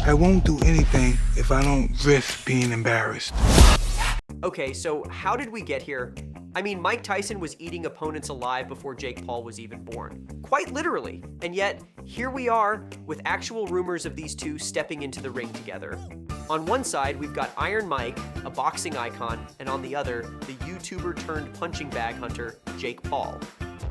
I won't do anything if I don't risk being embarrassed. Okay, so how did we get here? I mean, Mike Tyson was eating opponents alive before Jake Paul was even born. Quite literally. And yet, here we are with actual rumors of these two stepping into the ring together. On one side, we've got Iron Mike, a boxing icon, and on the other, the YouTuber turned punching bag hunter, Jake Paul.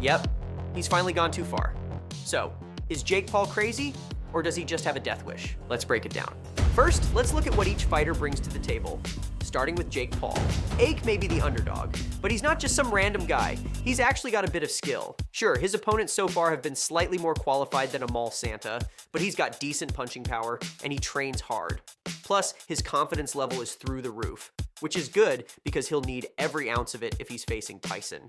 Yep, he's finally gone too far. So, is Jake Paul crazy, or does he just have a death wish? Let's break it down. First, let's look at what each fighter brings to the table. Starting with Jake Paul. Ake may be the underdog, but he's not just some random guy. He's actually got a bit of skill. Sure, his opponents so far have been slightly more qualified than a mall Santa, but he's got decent punching power, and he trains hard. Plus, his confidence level is through the roof, which is good because he'll need every ounce of it if he's facing Tyson.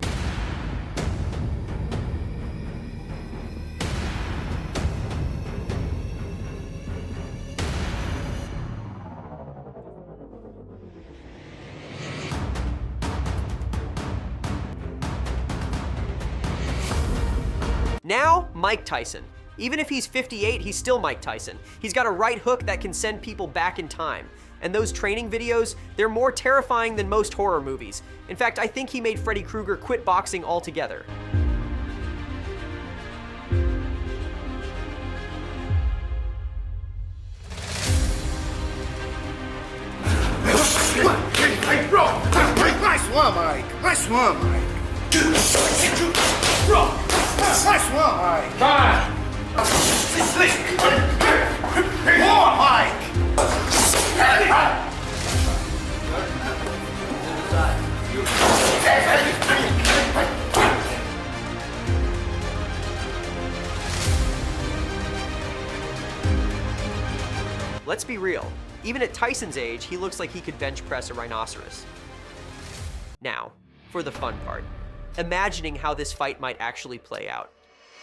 Now, Mike Tyson. Even if he's 58, he's still Mike Tyson. He's got a right hook that can send people back in time. And those training videos, they're more terrifying than most horror movies. In fact, I think he made Freddy Krueger quit boxing altogether. Nice one, Mike. Nice one, Mike. Nice one, Mike. Fine. More, Mike. Let's be real. Even at Tyson's age, he looks like he could bench press a rhinoceros. Now, for the fun part. Imagining how this fight might actually play out.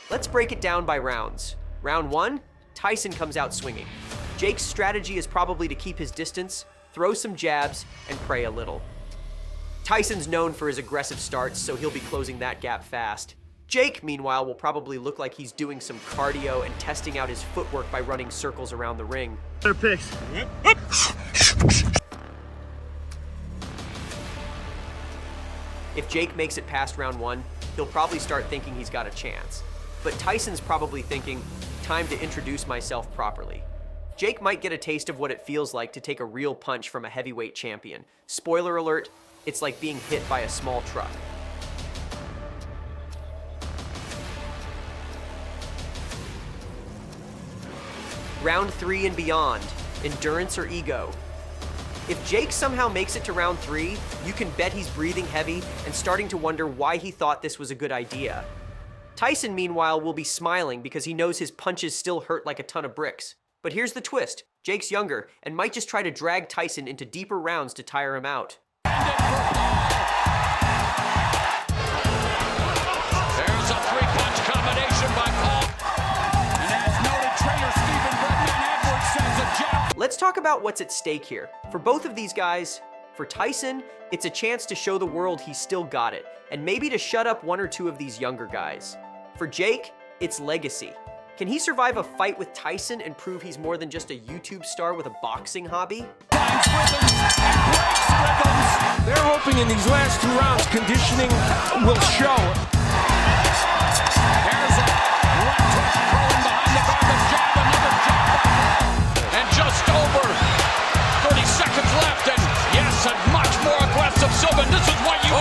Let's break it down by rounds. Round 1, Tyson comes out swinging. Jake's strategy is probably to keep his distance, throw some jabs, and pray a little. Tyson's known for his aggressive starts, so he'll be closing that gap fast. Jake, meanwhile, will probably look like he's doing some cardio and testing out his footwork by running circles around the ring. Better picks. If Jake makes it past round 1, he'll probably start thinking he's got a chance. But Tyson's probably thinking, time to introduce myself properly. Jake might get a taste of what it feels like to take a real punch from a heavyweight champion. Spoiler alert, it's like being hit by a small truck. Round 3 and beyond, endurance or ego. If Jake somehow makes it to round 3, you can bet he's breathing heavy and starting to wonder why he thought this was a good idea. Tyson, meanwhile, will be smiling because he knows his punches still hurt like a ton of bricks. But here's the twist. Jake's younger and might just try to drag Tyson into deeper rounds to tire him out. There's a three-punch combination by Paul. And as noted, trainer Stephen Edwards says a jab. Let's talk about what's at stake here. For both of these guys, for Tyson, it's a chance to show the world he's still got it, and maybe to shut up one or two of these younger guys. For Jake, it's legacy. Can he survive a fight with Tyson and prove he's more than just a YouTube star with a boxing hobby? Finds rhythms and breaks rhythms. They're hoping in these last 2 rounds conditioning will show. There's a left hook thrown behind the back, a jab, another jab. And just over 30 seconds left, and yes, a much more aggressive Sylvan. This is what you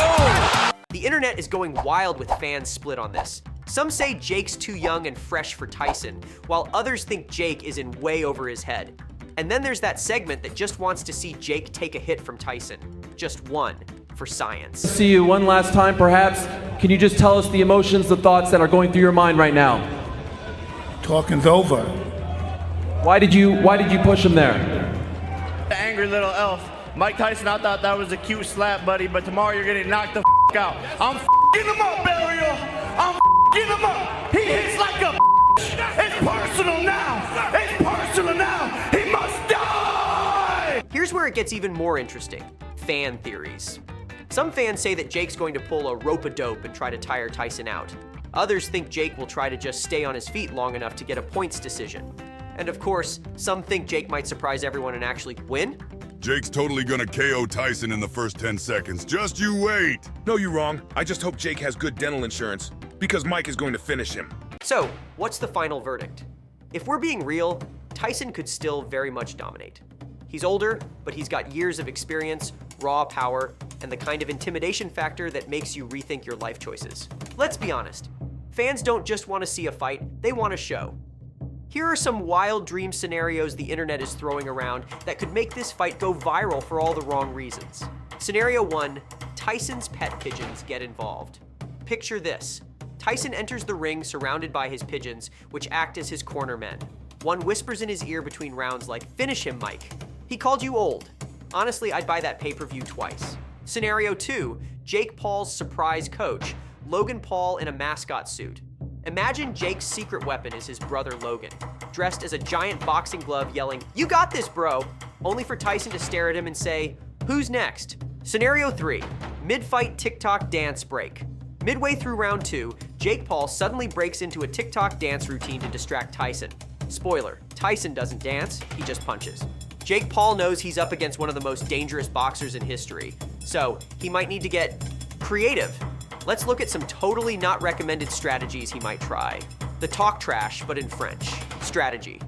The internet is going wild with fans split on this. Some say Jake's too young and fresh for Tyson, while others think Jake is in way over his head. And then there's that segment that just wants to see Jake take a hit from Tyson. Just one, for science. See you one last time, perhaps. Can you just tell us the emotions, the thoughts that are going through your mind right now? Talking's over. Why did you push him there? The angry little elf. Mike Tyson, I thought that was a cute slap, buddy, but tomorrow you're getting knocked the out. I'm him up, Ariel. I'm him up. He hits like a It's personal now. It's personal now. He must die. Here's where it gets even more interesting. Fan theories. Some fans say that Jake's going to pull a rope-a-dope and try to tire Tyson out. Others think Jake will try to just stay on his feet long enough to get a points decision. And of course, some think Jake might surprise everyone and actually win. Jake's totally gonna KO Tyson in the first 10 seconds. Just you wait. No, you're wrong. I just hope Jake has good dental insurance, because Mike is going to finish him. So, what's the final verdict? If we're being real, Tyson could still very much dominate. He's older, but he's got years of experience, raw power, and the kind of intimidation factor that makes you rethink your life choices. Let's be honest. Fans don't just want to see a fight, they want a show. Here are some wild dream scenarios the internet is throwing around that could make this fight go viral for all the wrong reasons. Scenario 1, Tyson's pet pigeons get involved. Picture this. Tyson enters the ring surrounded by his pigeons, which act as his corner men. One whispers in his ear between rounds like, "Finish him, Mike. He called you old." Honestly, I'd buy that pay-per-view twice. Scenario 2, Jake Paul's surprise coach, Logan Paul in a mascot suit. Imagine Jake's secret weapon is his brother Logan, dressed as a giant boxing glove yelling, "You got this, bro!" only for Tyson to stare at him and say, "Who's next?" Scenario 3, mid-fight TikTok dance break. Midway through round 2, Jake Paul suddenly breaks into a TikTok dance routine to distract Tyson. Spoiler, Tyson doesn't dance, he just punches. Jake Paul knows he's up against one of the most dangerous boxers in history, so he might need to get creative. Let's look at some totally not recommended strategies he might try. The talk trash, but in French. Strategy.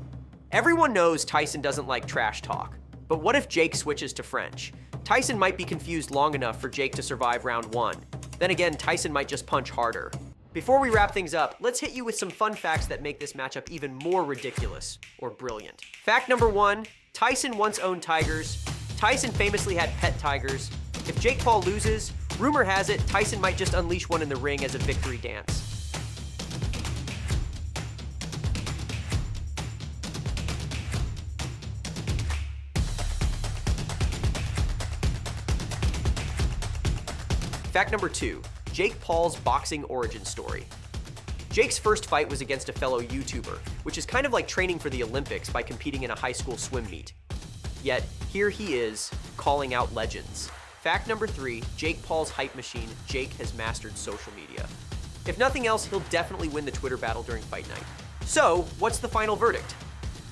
Everyone knows Tyson doesn't like trash talk, but what if Jake switches to French? Tyson might be confused long enough for Jake to survive round 1. Then again, Tyson might just punch harder. Before we wrap things up, let's hit you with some fun facts that make this matchup even more ridiculous or brilliant. Fact number 1, Tyson once owned tigers. Tyson famously had pet tigers. If Jake Paul loses, rumor has it Tyson might just unleash one in the ring as a victory dance. Fact number 2, Jake Paul's boxing origin story. Jake's first fight was against a fellow YouTuber, which is kind of like training for the Olympics by competing in a high school swim meet. Yet, here he is, calling out legends. Fact number 3, Jake Paul's hype machine, Jake has mastered social media. If nothing else, he'll definitely win the Twitter battle during fight night. So, what's the final verdict?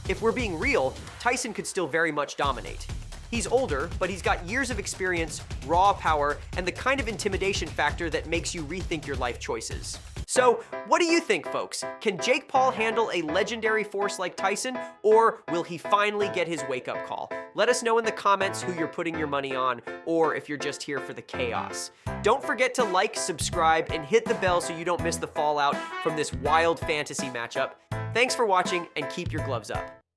If we're being real, Tyson could still very much dominate. He's older, but he's got years of experience, raw power, and the kind of intimidation factor that makes you rethink your life choices. So, what do you think, folks? Can Jake Paul handle a legendary force like Tyson, or will he finally get his wake-up call? Let us know in the comments who you're putting your money on, or if you're just here for the chaos. Don't forget to like, subscribe, and hit the bell so you don't miss the fallout from this wild fantasy matchup. Thanks for watching, and keep your gloves up.